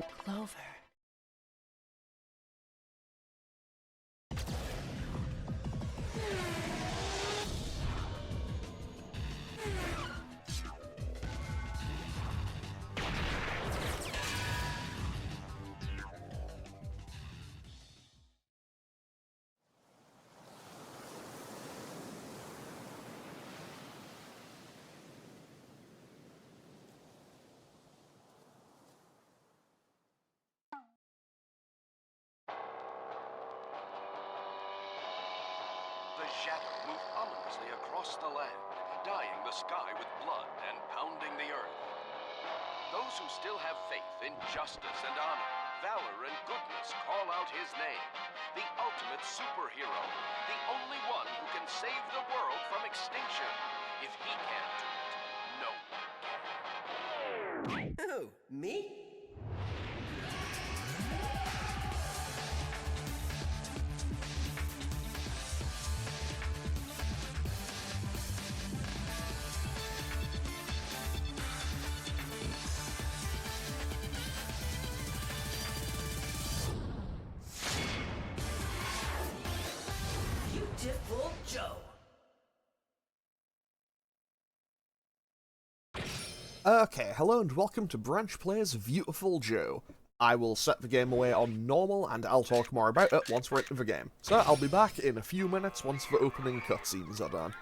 Clover. The shadow moved ominously across the land, dyeing the sky with blood and pounding the earth. Those who still have faith in justice and honor, valor and goodness call out his name. The ultimate superhero. The only one who can save the world from extinction. If he can't do it, no one can. Oh, me? Viewtiful Joe. Okay, hello and welcome to Branch Play's Viewtiful Joe. I will set the game away on normal and I'll talk more about it once we're into the game. So I'll be back in a few minutes once the opening cutscenes are done.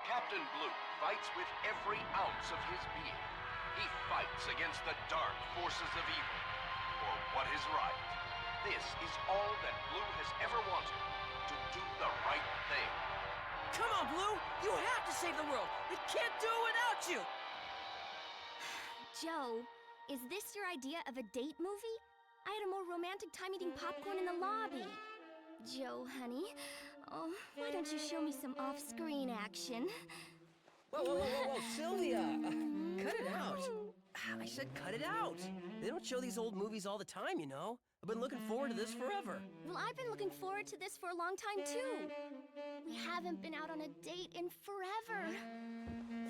Captain Blue fights with every ounce of his being. He fights against the dark forces of evil, for what is right. This is all that Blue has ever wanted, to do the right thing. Come on, Blue! You have to save the world! We can't do it without you! Joe, is this your idea of a date movie? I had a more romantic time eating popcorn in the lobby. Joe, honey, oh, why don't you show me some off-screen action? Whoa, Sylvia! Cut it out! I said cut it out! They don't show these old movies all the time, you know? I've been looking forward to this forever. Well, I've been looking forward to this for a long time, too. We haven't been out on a date in forever.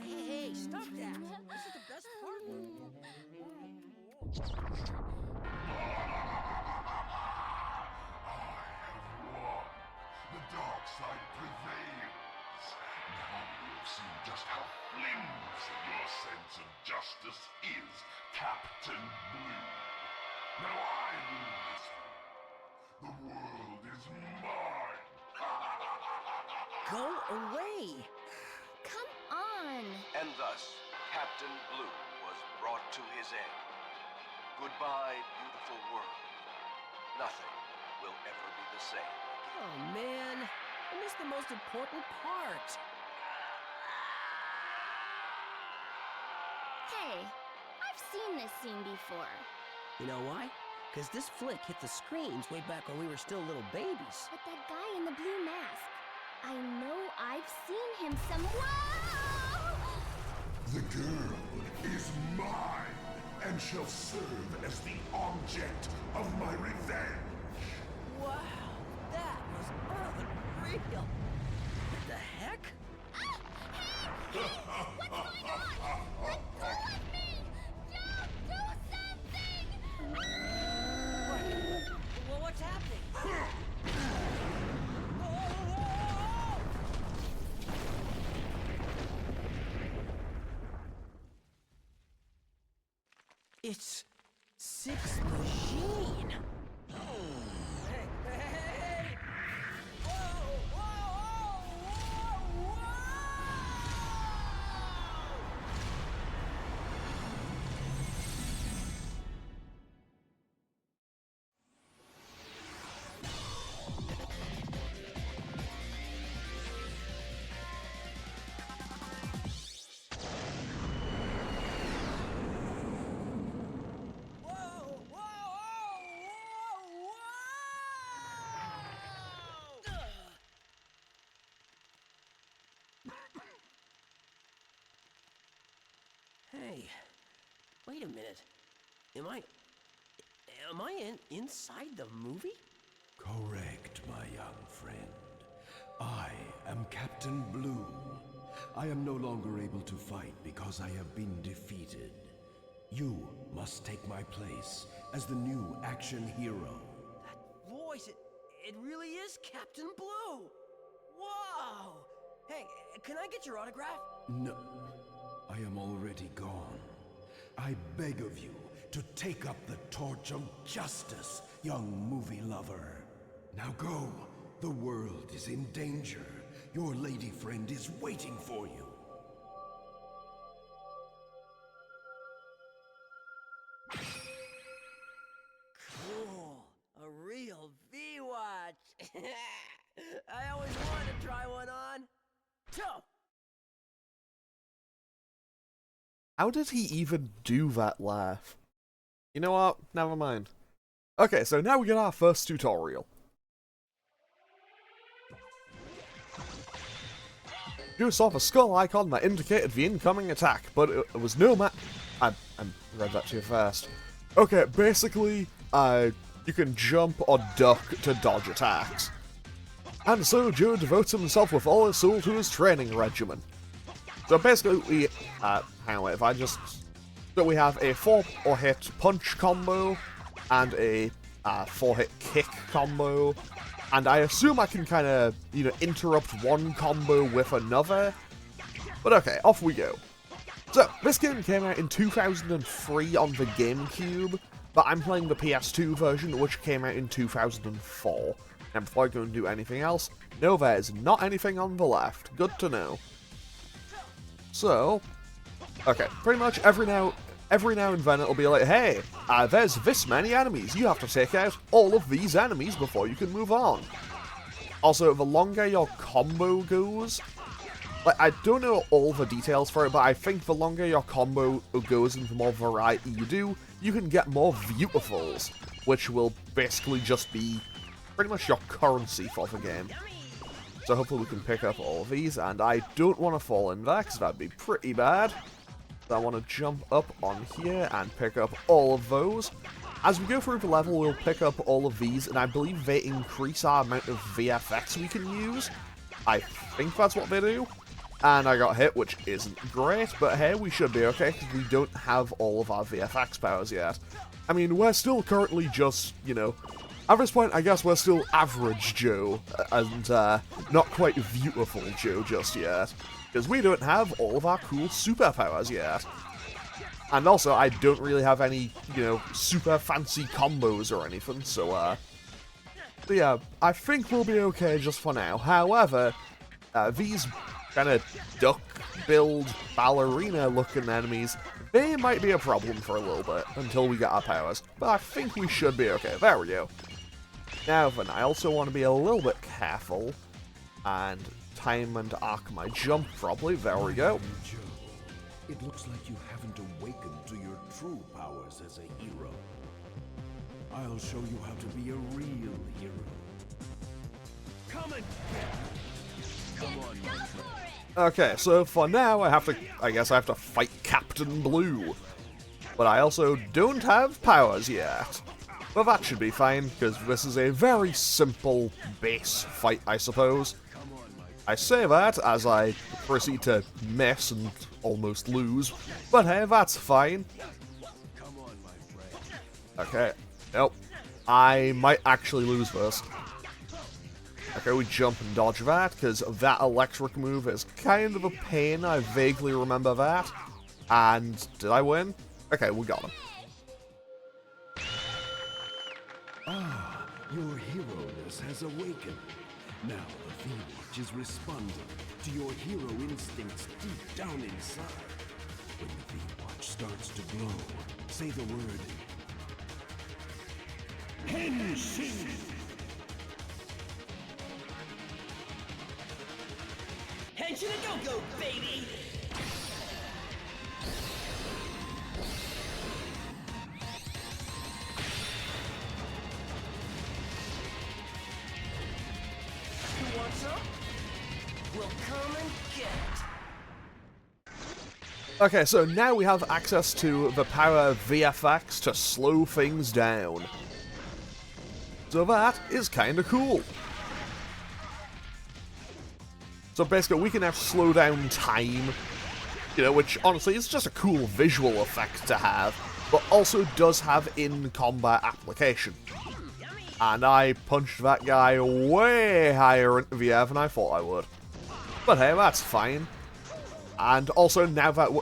Hey, stop that! This is the best part! The dark side prevails. Now you've seen just how flimsy your sense of justice is, Captain Blue. Now I rule this one. The world is mine. Go away! Come on! And thus, Captain Blue was brought to his end. Goodbye, beautiful world. Nothing will ever be the same again. Oh, man. I missed the most important part. Hey, I've seen this scene before. You know why? Because this flick hit the screens way back when we were still little babies. But that guy in the blue mask, I know I've seen him somewhere. The girl is mine and shall serve as the object of my revenge. Wow, that was unreal. What the heck? Ah! Hey! What's going on? Let go of me! Joe, do something! Well, what's happening? It's Six Machine. Hey! Whoa! Hey, wait a minute. Am I inside the movie? Correct, my young friend. I am Captain Blue. I am no longer able to fight because I have been defeated. You must take my place as the new action hero. That voice, it really is Captain Blue! Whoa! Hey, can I get your autograph? No, I am already gone. I beg of you to take up the torch of justice, young movie lover. Now go. The world is in danger. Your lady friend is waiting for you. Cool. A real V-Watch. I always wanted to try one on. Joe! How did he even do that laugh? You know what? Never mind. Okay, so now we get our first tutorial. You saw the skull icon that indicated the incoming attack, but it was no I read that too fast. Okay, basically, you can jump or duck to dodge attacks. And so Joe devotes himself with all his soul to his training regimen. So basically, we, hang on, if I just... So we have a 4-hit punch combo, and a 4-hit kick combo, and I assume I can kind of, you know, interrupt one combo with another. But okay, off we go. So, this game came out in 2003 on the GameCube, but I'm playing the PS2 version, which came out in 2004. And before I go and do anything else, no, there is not anything on the left. Good to know. So, okay, pretty much every now and then it'll be like, hey, there's this many enemies. You have to take out all of these enemies before you can move on. Also, the longer your combo goes, like, I don't know all the details for it, but I think the longer your combo goes and the more variety you do, you can get more Viewtifuls, which will basically just be pretty much your currency for the game. So hopefully we can pick up all of these, and I don't want to fall in there, because that'd be pretty bad. So I want to jump up on here and pick up all of those. As we go through the level, we'll pick up all of these, and I believe they increase our amount of VFX we can use. I think that's what they do. And I got hit, which isn't great, but hey, we should be okay, because we don't have all of our VFX powers yet. I mean, we're still currently just, you know, at this point, I guess we're still average Joe, and not quite Viewtiful Joe just yet, because we don't have all of our cool superpowers yet. And also, I don't really have any, you know, super fancy combos or anything, so yeah, I think we'll be okay just for now. However, these kind of duck-billed, ballerina-looking enemies, they might be a problem for a little bit, until we get our powers. But I think we should be okay. There we go. Now then, I also want to be a little bit careful, and time and arc my jump properly. There we go. Joe, it looks like you haven't awakened to your true powers as a hero. I'll show you how to be a real hero. Come and get me. Come on, my friend. Okay, so for now, I guess I have to fight Captain Blue. But I also don't have powers yet. But that should be fine, because this is a very simple base fight, I suppose. I say that as I proceed to miss and almost lose, but hey, that's fine. Okay, nope. I might actually lose this. Okay, we jump and dodge that, because that electric move is kind of a pain. I vaguely remember that. And did I win? Okay, we got him. Ah, your hero-ness has awakened. Now the V-Watch is responding to your hero instincts deep down inside. When the V-Watch starts to glow, say the word Henshin! Henshin and go-go, baby! You want some? We'll come and get it. Okay, so now we have access to the power of VFX to slow things down. So that is kind of cool. So basically, we can now slow down time, you know, which honestly is just a cool visual effect to have, but also does have in-combat application. And I punched that guy way higher into the air than I thought I would. But hey, that's fine. And also, now that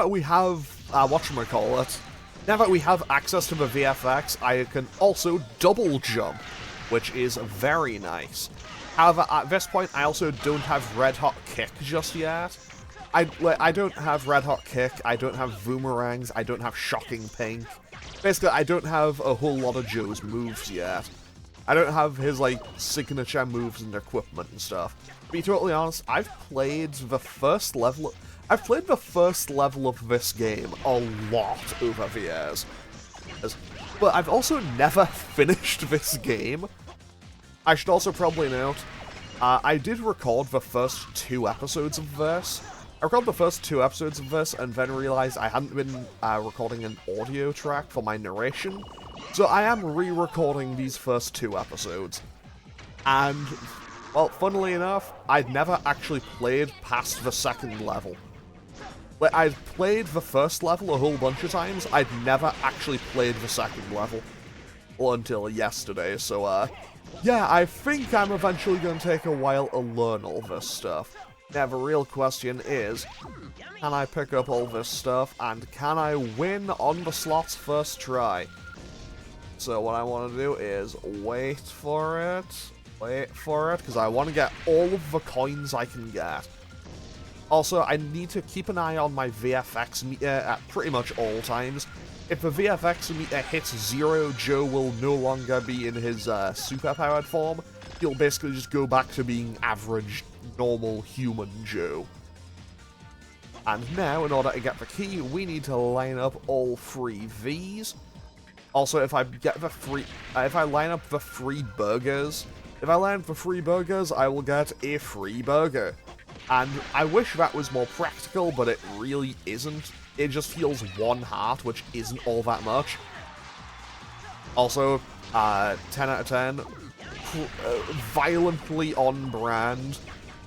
we have, whatchamacallit, now that we have access to the VFX, I can also double jump, which is very nice. However, at this point, I also don't have Red Hot Kick just yet. I don't have Red Hot Kick, I don't have Boomerangs, I don't have Shocking Pink. Basically, I don't have a whole lot of Joe's moves yet. I don't have his, like, signature moves and equipment and stuff. To be totally honest, I've played the first level of this game a lot over the years. But I've also never finished this game. I should also probably note, I did record the first 2 episodes of this. I recorded the first 2 episodes of this and then realized I hadn't been recording an audio track for my narration. So I am re-recording these first 2 episodes. And, well, funnily enough, I'd never actually played past the 2nd level. Like, I'd played the first level a whole bunch of times, I'd never actually played the 2nd level. Well, until yesterday, so, yeah, I think I'm eventually going to take a while to learn all this stuff. Now, the real question is, can I pick up all this stuff, and can I win on the slots first try? So what I want to do is wait for it, because I want to get all of the coins I can get. Also, I need to keep an eye on my VFX meter at pretty much all times. If the VFX meter hits 0, Joe will no longer be in his superpowered form. He'll basically just go back to being average, normal human Joe. And now, in order to get the key, we need to line up all 3 Vs. Also, if I line up the 3 burgers, I will get a free burger. And I wish that was more practical, but it really isn't. It just heals 1 heart, which isn't all that much. Also, 10 out of 10, violently on brand,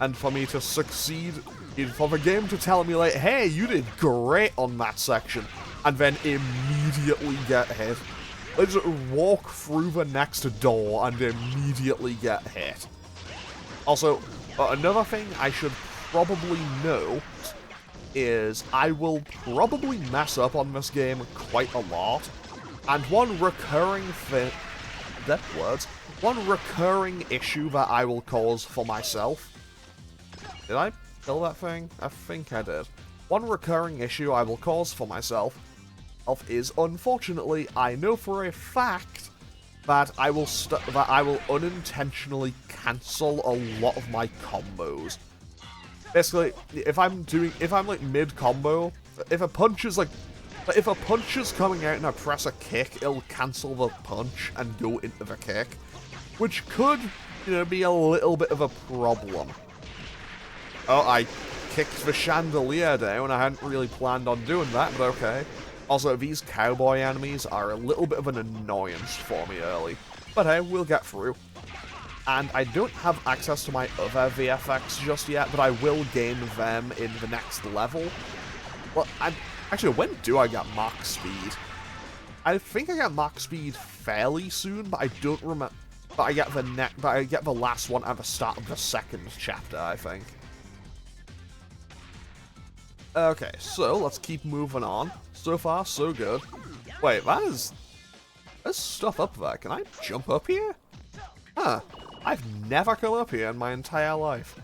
and for me to succeed, for the game to tell me, like, hey, you did great on that section, and then immediately get hit. I just walk through the next door and immediately get hit. Also, another thing I should probably note is I will probably mess up on this game quite a lot, and one recurring issue that I will cause for myself. Did I kill that thing? I think I did. One recurring issue I will cause for myself is, unfortunately, I know for a fact that I will unintentionally cancel a lot of my combos. Basically, if I'm like mid combo, if a punch is coming out and I press a kick, it'll cancel the punch and go into the kick, which could, you know, be a little bit of a problem. Oh, I kicked the chandelier down. I hadn't really planned on doing that, but okay. Also, these cowboy enemies are a little bit of an annoyance for me early, but hey, we'll get through. And I don't have access to my other VFX just yet, but I will gain them in the next level. Well, actually, when do I get Mach Speed? I think I get Mach Speed fairly soon, but I don't remember. But I get the last one at the start of the 2nd chapter, I think. Okay, so let's keep moving on. So far, so good. Wait, there's stuff up there. Can I jump up here? Huh. I've never come up here in my entire life.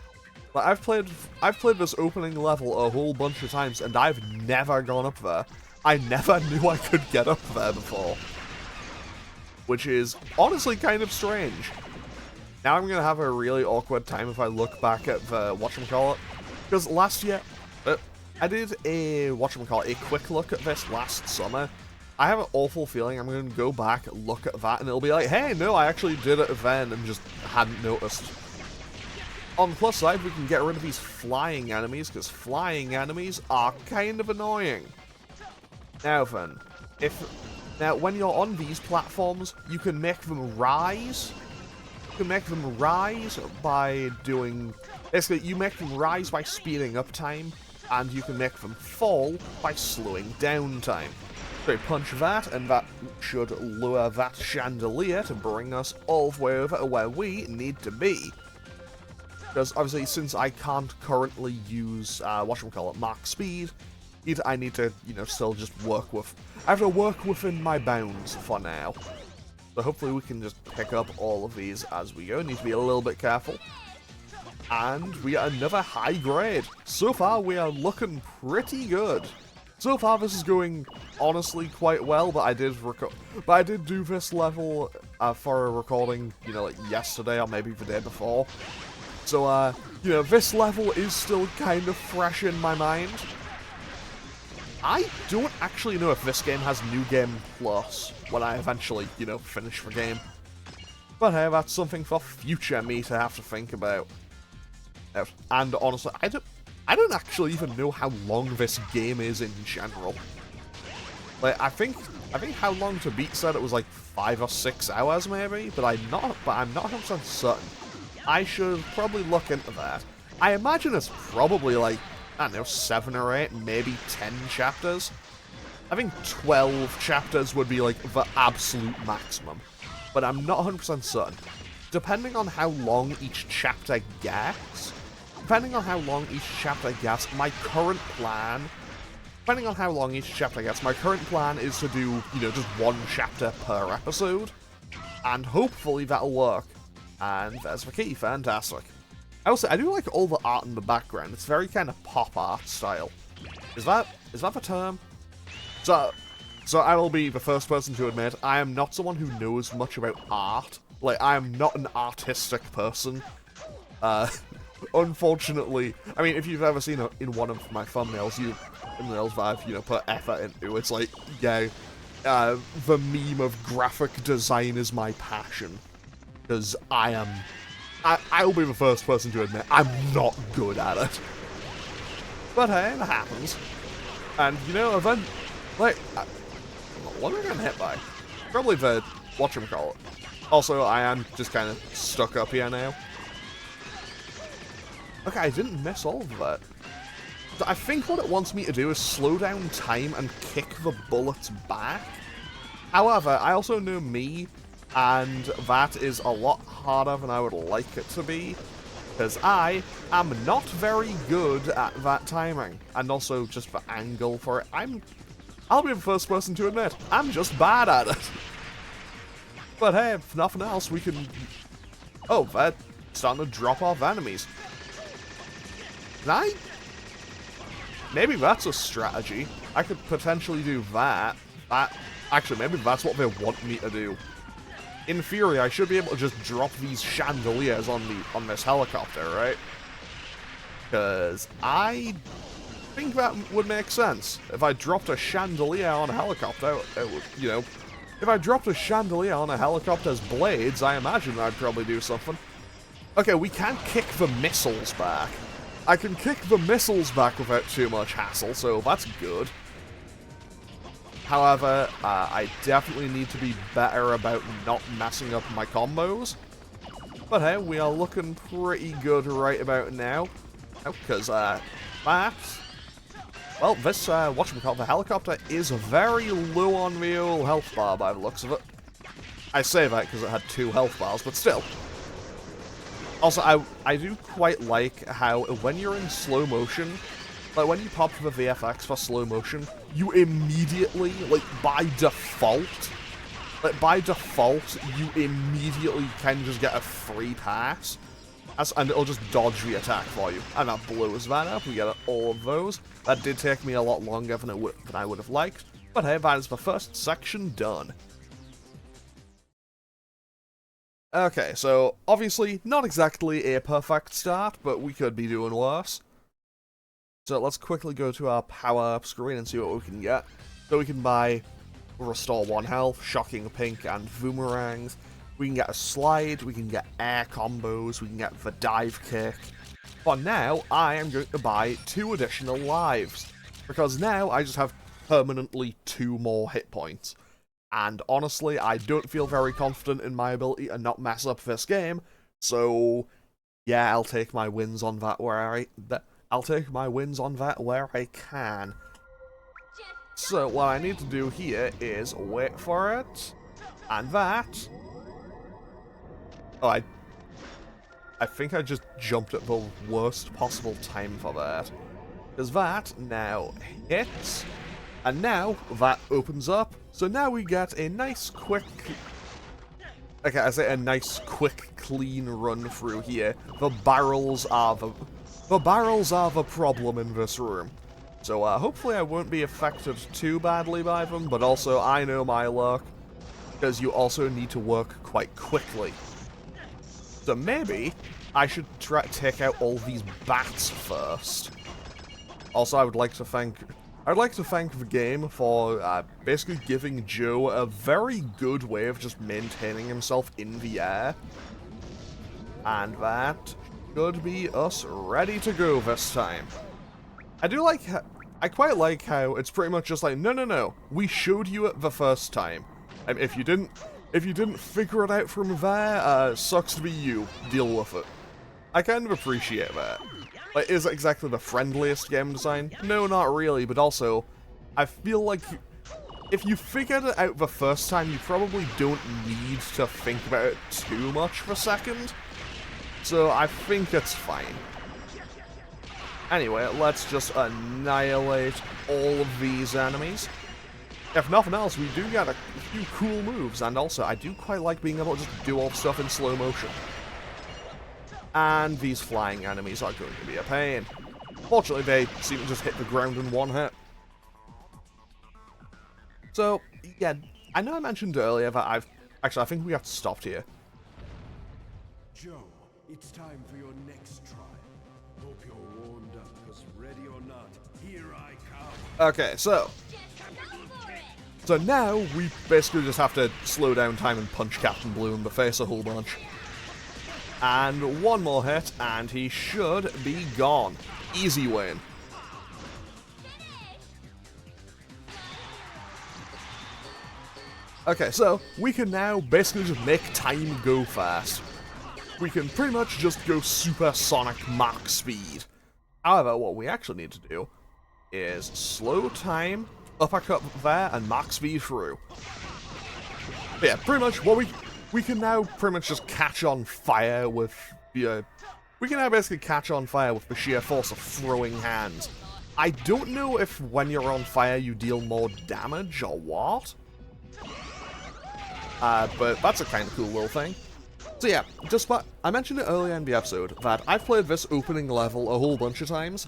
Like, I've played this opening level a whole bunch of times, and I've never gone up there. I never knew I could get up there before. Which is honestly kind of strange. Now I'm gonna have a really awkward time if I look back at the whatchamacallit. Because last year, I did a quick look at this last summer. I have an awful feeling I'm going to go back, look at that, and it'll be like, hey, no, I actually did it then and just hadn't noticed. On the plus side, we can get rid of these flying enemies, because flying enemies are kind of annoying. Now then, now when you're on these platforms, you can make them rise. You can make them rise by doing... Basically, you make them rise by speeding up time, and you can make them fall by slowing down time. So punch that, and that should lure that chandelier to bring us all the way over to where we need to be. Because obviously, since I can't currently use, Mach speed, I need to, still just work with... I have to work within my bounds for now. So hopefully we can just pick up all of these as we go. Need to be a little bit careful. And we got another high grade. So far, we are looking pretty good. So far, this is going, honestly, quite well, but I did do this level for a recording, like yesterday or maybe the day before. So, this level is still kind of fresh in my mind. I don't actually know if this game has New Game Plus when I eventually, finish the game. But hey, that's something for future me to have to think about. And honestly, I don't actually even know how long this game is in general. Like, I think how long to beat said it was like 5 or 6 hours maybe, but I'm not 100% certain. I should probably look into that. I imagine it's probably like, I don't know, 7 or 8, maybe 10 chapters. I think 12 chapters would be like the absolute maximum, but I'm not 100% certain. Depending on how long each chapter gets, my current plan is to do, just 1 chapter per episode, and hopefully that'll work. And there's the key, fantastic. Also, I do like all the art in the background. It's very kind of pop art style. Is that the term? So I will be the first person to admit, I am not someone who knows much about art. Like, I am not an artistic person. Unfortunately, I mean, if you've ever seen in one of my thumbnails, that I've, put effort into, it's like, yeah, the meme of graphic design is my passion. Because I'll be the first person to admit, I'm not good at it. But hey, that happens. And, what am I getting hit by? Probably the whatchamacallit. Also, I am just kind of stuck up here now. Okay, I didn't miss all of that. I think what it wants me to do is slow down time and kick the bullets back. However, I also know me, and that is a lot harder than I would like it to be, because I am not very good at that timing, and also just the angle for it. I'll be the first person to admit, I'm just bad at it. But hey, if nothing else, we can... Oh, they're starting to drop off enemies. Maybe that's a strategy. I could potentially do that. Actually, maybe that's what they want me to do. In theory, I should be able to just drop these chandeliers on this helicopter, right? Because I think that would make sense. If I dropped a chandelier on a helicopter, it would, if I dropped a chandelier on a helicopter's blades, I imagine I'd probably do something. Okay, we can kick the missiles back. I can kick the missiles back without too much hassle, so that's good. However, I definitely need to be better about not messing up my combos. But hey, we are looking pretty good right about now. Because, perhaps... Well, this, the helicopter is very low on the old health bar by the looks of it. I say that because it had 2 health bars, but still. Also, I do quite like how when you're in slow motion, like when you pop the VFX for slow motion, you immediately, by default, you immediately kind of just get a free pass, and it'll just dodge the attack for you. And that blows that up, we get all of those. That did take me a lot longer than I would have liked, but hey, that is the first section done. Okay, so obviously not exactly a perfect start, but we could be doing worse. So let's quickly go to our power-up screen and see what we can get. So we can buy Restore 1 health, Shocking Pink, and Boomerangs. we can get a slide, we can get air combos, we can get the dive kick. But now, I am going to buy 2 additional lives, because now I just have permanently 2 more hit points. And honestly, I don't feel very confident in my ability to not mess up this game, so yeah, I'll take my wins on that where I can. So what I need to do here is wait for it, and that. Oh, I think I just jumped at the worst possible time for that. Because that now hits, and now that opens up, so now we get a nice quick... Okay, I say a nice quick clean run through here. The barrels are the problem in this room. So hopefully I won't be affected too badly by them, but also I know my luck, because you also need to work quite quickly. So maybe I should try to take out all these bats first. Also, I'd like to thank the game for basically giving Joe a very good way of just maintaining himself in the air. And that should be us ready to go this time. I quite like how it's pretty much just like, no, we showed you it the first time. And if you didn't figure it out from there, sucks to be you. Deal with it. I kind of appreciate that. Like, is it exactly the friendliest game design? No, not really, but also, I feel like if you figured it out the first time, you probably don't need to think about it too much for a second. So I think it's fine. Anyway, let's just annihilate all of these enemies. If nothing else, we do get a few cool moves, and also, I do quite like being able to just do all stuff in slow motion. And these flying enemies are going to be a pain. Fortunately, they seem to just hit the ground in one hit. So, yeah, I know I mentioned earlier that I think we got stopped here. Joe, it's time for your next trial. Hope you're warmed up, because ready or not, here I come. Okay, so now we basically just have to slow down time and punch Captain Blue in the face a whole bunch. And one more hit, and he should be gone. Easy win. Okay, so we can now basically just make time go fast. We can pretty much just go supersonic Mach speed. However, what we actually need to do is slow time, uppercut there, and Mach speed through. But yeah, pretty much what we can now pretty much just catch on fire with the we can now basically catch on fire with the sheer force of throwing hands. I don't know if when you're on fire you deal more damage or what. But that's a kind of cool little thing. So yeah, I mentioned it earlier in the episode that I've played this opening level a whole bunch of times,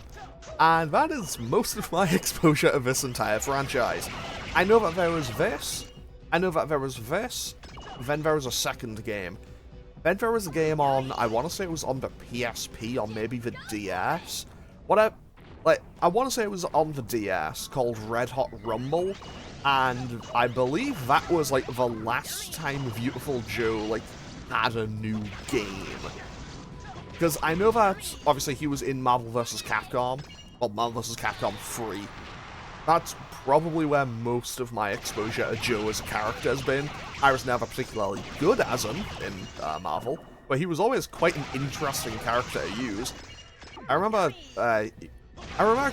and that is most of my exposure of this entire franchise. I know that there was this, then there was a second game. Then there was a game on, I want to say it was on the PSP or maybe the DS. I want to say it was on the DS, called Red Hot Rumble, and I believe that was like the last time Viewtiful Joe had a new game. Because I know that obviously he was in Marvel vs. Capcom, or Marvel vs. Capcom 3. That's probably where most of my exposure to Joe as a character has been. I was never particularly good as him in Marvel, but he was always quite an interesting character to use. I remember kind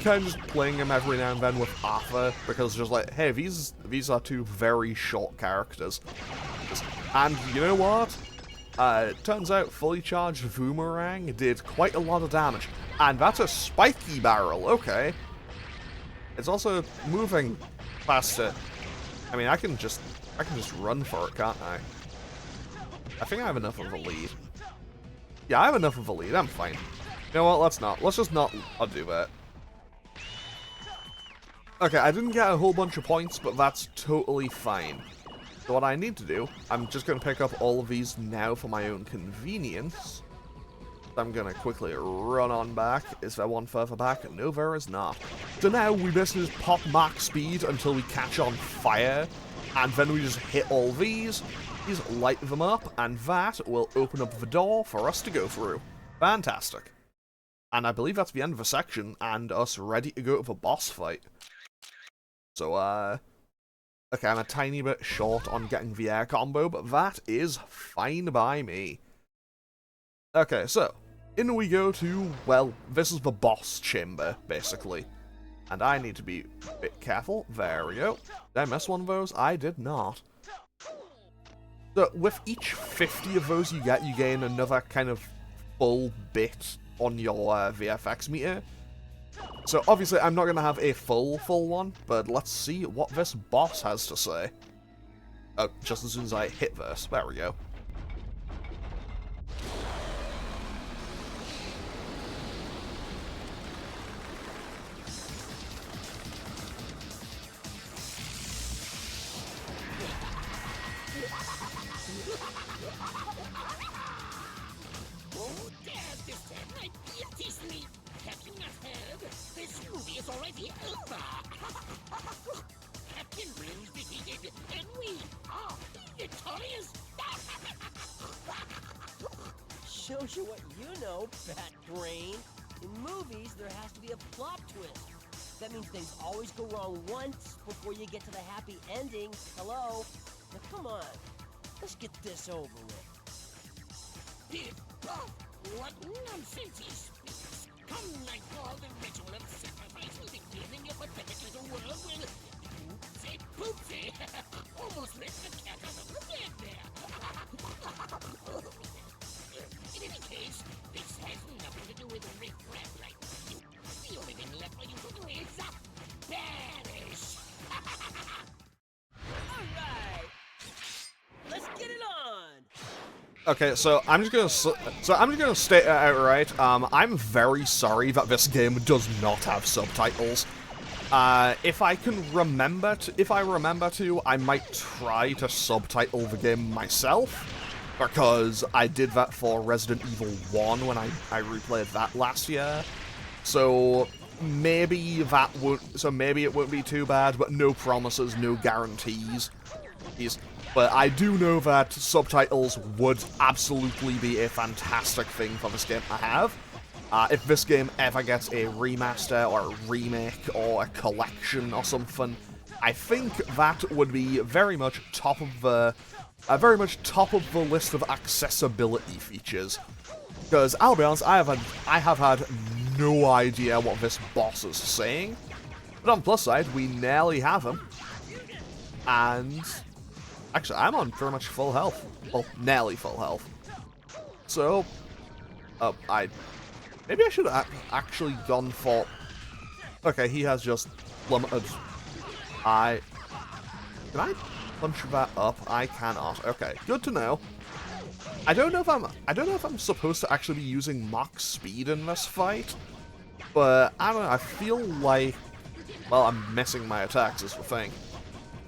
of just playing him every now and then with Arthur, because just like, hey, these are 2 very short characters. And you know what? It turns out fully charged Boomerang did quite a lot of damage. And that's a spiky barrel, okay. It's also moving faster. I mean, I can just run for it, can't I? I think I have enough of a lead. Yeah, I have enough of a lead, I'm fine. You know what, let's just not, I'll do that. Okay, I didn't get a whole bunch of points, but that's totally fine. So what I need to do, I'm just going to pick up all of these now for my own convenience. I'm going to quickly run on back. Is there one further back? No, there is not. So now we basically just pop Mach speed until we catch on fire, and then we just hit all these, These light them up, and that will open up the door for us to go through. Fantastic. And I believe that's the end of the section, and us ready to go to the boss fight. So, okay, I'm a tiny bit short on getting the air combo, but that is fine by me. Okay, so, in we go to, well, this is the boss chamber, basically. And I need to be a bit careful. There we go. Did I miss one of those? I did not. So, with each 50 of those you gain another kind of full bit on your VFX meter. So, obviously, I'm not going to have a full one, but let's see what this boss has to say. Oh, just as soon as I hit this. There we go. This movie is already over. Captain Brim's defeated, and we are victorious. Shows you what you know, Bat Brain. In movies, there has to be a plot twist. That means things always go wrong once before you get to the happy ending. Hello? Now come on. Let's get this over with. Biff, what nonsense is this? Come nightfall, the ritual of sacrifice will begin in your pathetic little world will... Oopsie poopsie! Almost let the cat out of the bed there! In any case, this has nothing to do with riff-raff like you. The only thing left for you to do is... perish! Alright! Let's get it on! Okay, so I'm just gonna state it outright. I'm very sorry that this game does not have subtitles. If I remember to, I might try to subtitle the game myself, because I did that for Resident Evil 1 when I replayed that last year. So maybe it won't be too bad, but no promises, no guarantees. But I do know that subtitles would absolutely be a fantastic thing for this game to have. If this game ever gets a remaster or a remake or a collection or something, I think that would be very much top of the list of accessibility features. Because I'll be honest, I have had no idea what this boss is saying. But on the plus side, we nearly have him, and actually, I'm on pretty much full health. Well, nearly full health. So, maybe I should have actually gone for... Okay, he has just plummeted. Can I punch that up? I cannot. Okay, good to know. I don't know if I'm supposed to actually be using max speed in this fight, but I don't know. I feel like, well, I'm missing my attacks is the thing.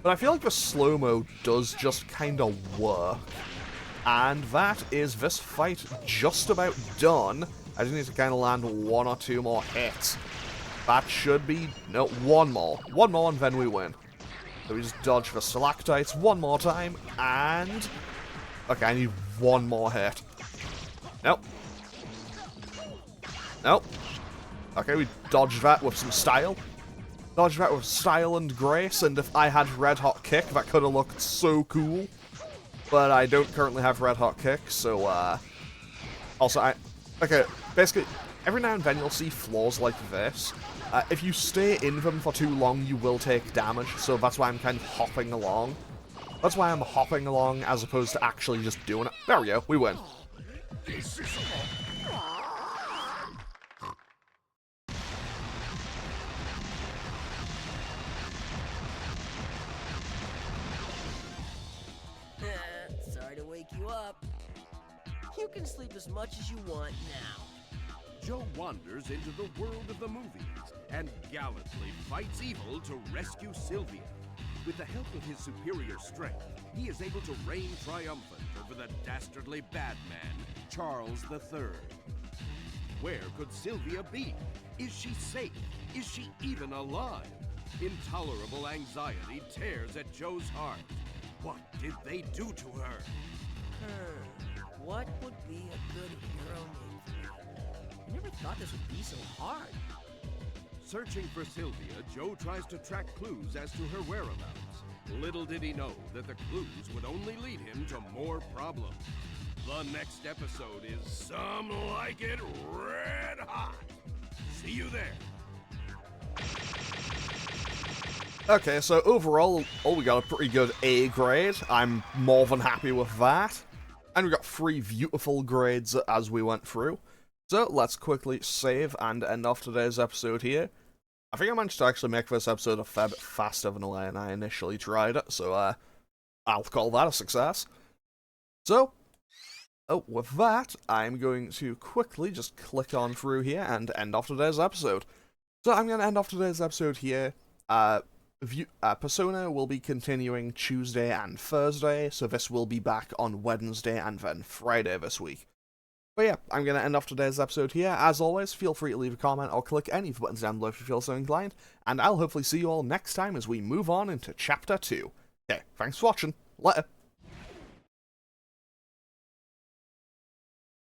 But I feel like the slow-mo does just kind of work. And that is this fight just about done. I just need to kind of land one or two more hits. That should be... no, one more. One more and then we win. So we just dodge the stalactites one more time, and... okay, I need one more hit. Nope. Nope. Okay, we dodged that with some style. Dodged that with style and grace, and if I had Red Hot Kick, that could have looked so cool. But I don't currently have Red Hot Kick, so, also, okay, basically, every now and then you'll see flaws like this. If you stay in them for too long, you will take damage, so that's why I'm kind of hopping along. That's why I'm hopping along, as opposed to actually just doing it. There we go, we win. Sorry to wake you up. You can sleep as much as you want now. Joe wanders into the world of the movies and gallantly fights evil to rescue Sylvia. With the help of his superior strength, he is able to reign triumphant over the dastardly bad man, Charles III. Where could Sylvia be? Is she safe? Is she even alive? Intolerable anxiety tears at Joe's heart. What did they do to her? What would be a good hero name for me? I never thought this would be so hard. Searching for Sylvia, Joe tries to track clues as to her whereabouts. Little did he know that the clues would only lead him to more problems. The next episode is Some Like It Red Hot. See you there. Okay, so overall, we got a pretty good A grade. I'm more than happy with that. And we got 3 beautiful grades as we went through. So let's quickly save and end off today's episode here. I think I managed to actually make this episode a fair bit faster than when I initially tried it, so I'll call that a success. So, with that, I'm going to quickly just click on through here and end off today's episode. So I'm going to end off today's episode here. Persona will be continuing Tuesday and Thursday, so this will be back on Wednesday and then Friday this week. But yeah, I'm going to end off today's episode here. As always, feel free to leave a comment or click any of the buttons down below if you feel so inclined, and I'll hopefully see you all next time as we move on into Chapter 2. Okay, thanks for watching. Later.